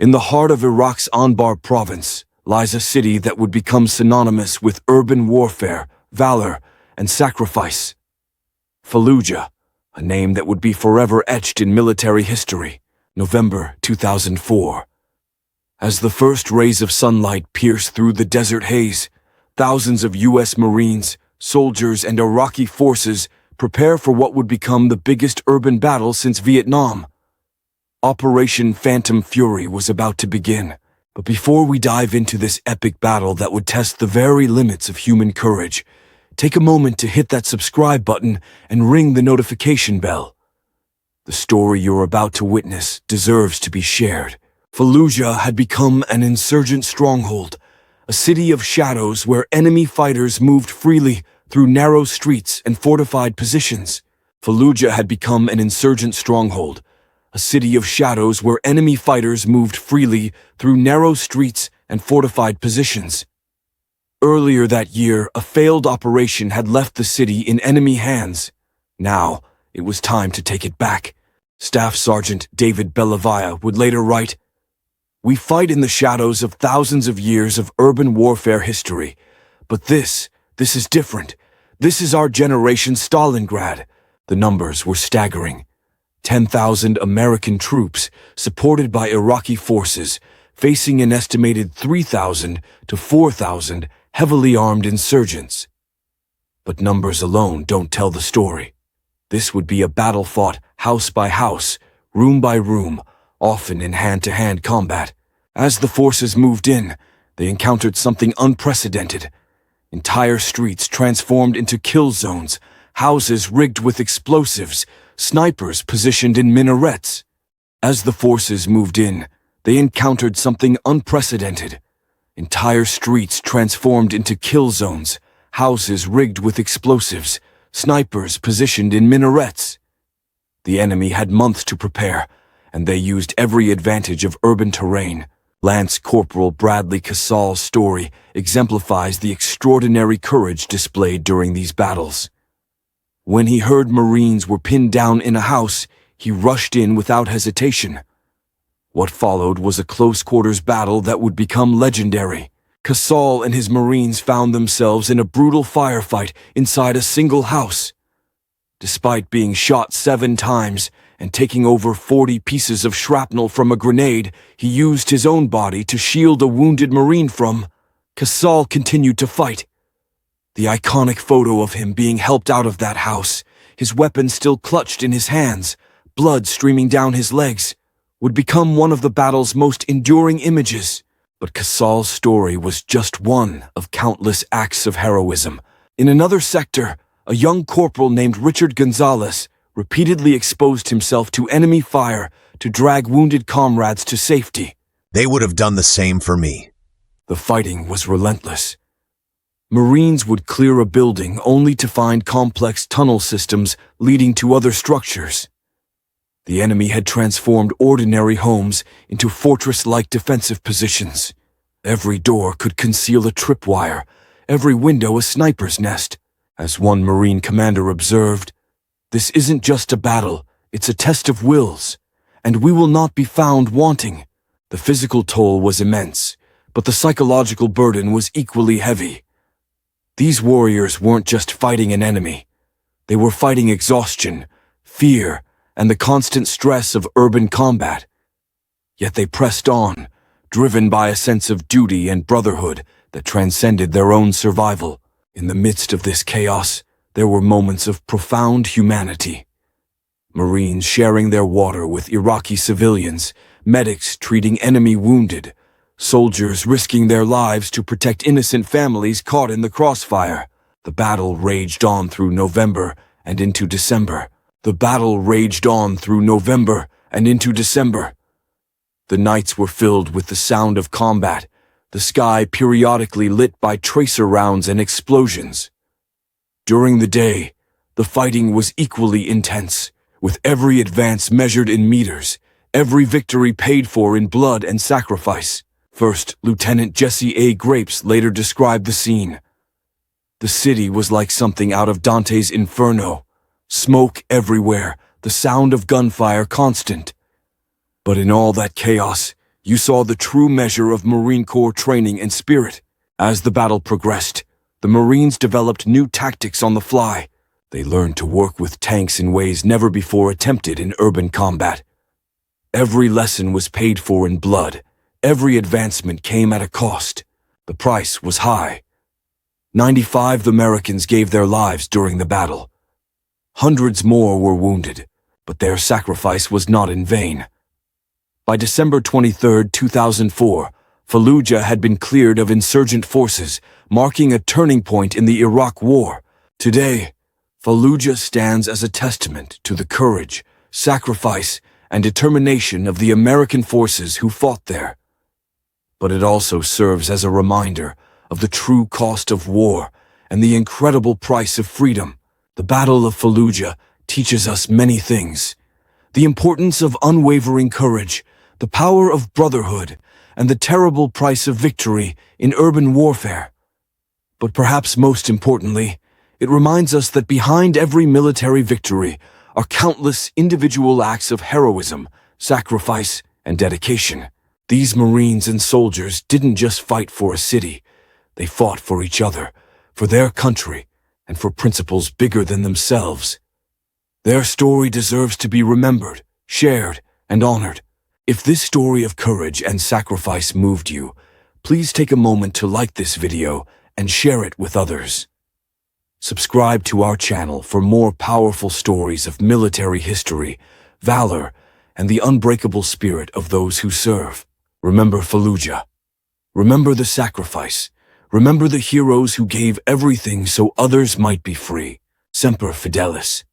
In the heart of Iraq's Anbar province lies a city that would become synonymous with urban warfare, valor, and sacrifice. Fallujah, a name that would be forever etched in military history. November 2004. As the first rays of sunlight pierce through the desert haze, thousands of U.S. Marines, soldiers, and Iraqi forces prepare for what would become the biggest urban battle since Vietnam. Operation Phantom Fury was about to begin, but before we dive into this epic battle that would test the very limits of human courage, take a moment to hit that subscribe button and ring the notification bell. The story you're about to witness deserves to be shared. Fallujah had become an insurgent stronghold, a city of shadows where enemy fighters moved freely through narrow streets and fortified positions. Fallujah had become an insurgent stronghold, a city of shadows where enemy fighters moved freely through narrow streets and fortified positions. Earlier that year, a failed operation had left the city in enemy hands. Now, it was time to take it back. Staff Sergeant David Bellavia would later write, "We fight in the shadows of thousands of years of urban warfare history, but this is different. This is our generation's Stalingrad." The numbers were staggering. 10,000 American troops, supported by Iraqi forces, facing an estimated 3,000 to 4,000 heavily armed insurgents. But numbers alone don't tell the story. This would be a battle fought house by house, room by room, often in hand-to-hand combat. As the forces moved in, they encountered something unprecedented. Entire streets transformed into kill zones, houses rigged with explosives, snipers positioned in minarets. As the forces moved in, they encountered something unprecedented. Entire streets transformed into kill zones, houses rigged with explosives, snipers positioned in minarets. The enemy had months to prepare, and they used every advantage of urban terrain. Lance Corporal Bradley Casal's story exemplifies the extraordinary courage displayed during these battles. When he heard Marines were pinned down in a house, he rushed in without hesitation. What followed was a close-quarters battle that would become legendary. Casal and his Marines found themselves in a brutal firefight inside a single house. Despite being shot 7 times and taking over 40 pieces of shrapnel from a grenade he used his own body to shield a wounded Marine from, Casal continued to fight. The iconic photo of him being helped out of that house, his weapon still clutched in his hands, blood streaming down his legs, would become one of the battle's most enduring images. But Casal's story was just one of countless acts of heroism. In another sector, a young corporal named Richard Gonzalez repeatedly exposed himself to enemy fire to drag wounded comrades to safety. They would have done the same for me. The fighting was relentless. Marines would clear a building only to find complex tunnel systems leading to other structures. The enemy had transformed ordinary homes into fortress-like defensive positions. Every door could conceal a tripwire, every window a sniper's nest. As one Marine commander observed, "This isn't just a battle, it's a test of wills, and we will not be found wanting." The physical toll was immense, but the psychological burden was equally heavy. These warriors weren't just fighting an enemy. They were fighting exhaustion, fear, and the constant stress of urban combat. Yet they pressed on, driven by a sense of duty and brotherhood that transcended their own survival. In the midst of this chaos, there were moments of profound humanity. Marines sharing their water with Iraqi civilians, medics treating enemy wounded, soldiers risking their lives to protect innocent families caught in the crossfire. The battle raged on through November and into December. The nights were filled with the sound of combat, the sky periodically lit by tracer rounds and explosions. During the day, the fighting was equally intense, with every advance measured in meters, every victory paid for in blood and sacrifice. First Lieutenant Jesse A. Grapes later described the scene. "The city was like something out of Dante's Inferno. Smoke everywhere, the sound of gunfire constant. But in all that chaos, You saw the true measure of Marine Corps training and spirit. As the battle progressed, the Marines developed new tactics on the fly. They learned to work with tanks in ways never before attempted in urban combat. Every lesson was paid for in blood. Every advancement came at a cost. The price was high. 95 Americans gave their lives during the battle. Hundreds more were wounded, but their sacrifice was not in vain. By December 23, 2004, Fallujah had been cleared of insurgent forces, marking a turning point in the Iraq War. Today, Fallujah stands as a testament to the courage, sacrifice, and determination of the American forces who fought there. But it also serves as a reminder of the true cost of war and the incredible price of freedom. The Battle of Fallujah teaches us many things: the importance of unwavering courage, the power of brotherhood, and the terrible price of victory in urban warfare. But perhaps most importantly, it reminds us that behind every military victory are countless individual acts of heroism, sacrifice, and dedication. These Marines and soldiers didn't just fight for a city. They fought for each other, for their country, and for principles bigger than themselves. Their story deserves to be remembered, shared, and honored. If this story of courage and sacrifice moved you, please take a moment to like this video and share it with others. Subscribe to our channel for more powerful stories of military history, valor, and the unbreakable spirit of those who serve. Remember Fallujah. Remember the sacrifice. Remember the heroes who gave everything so others might be free. Semper Fidelis.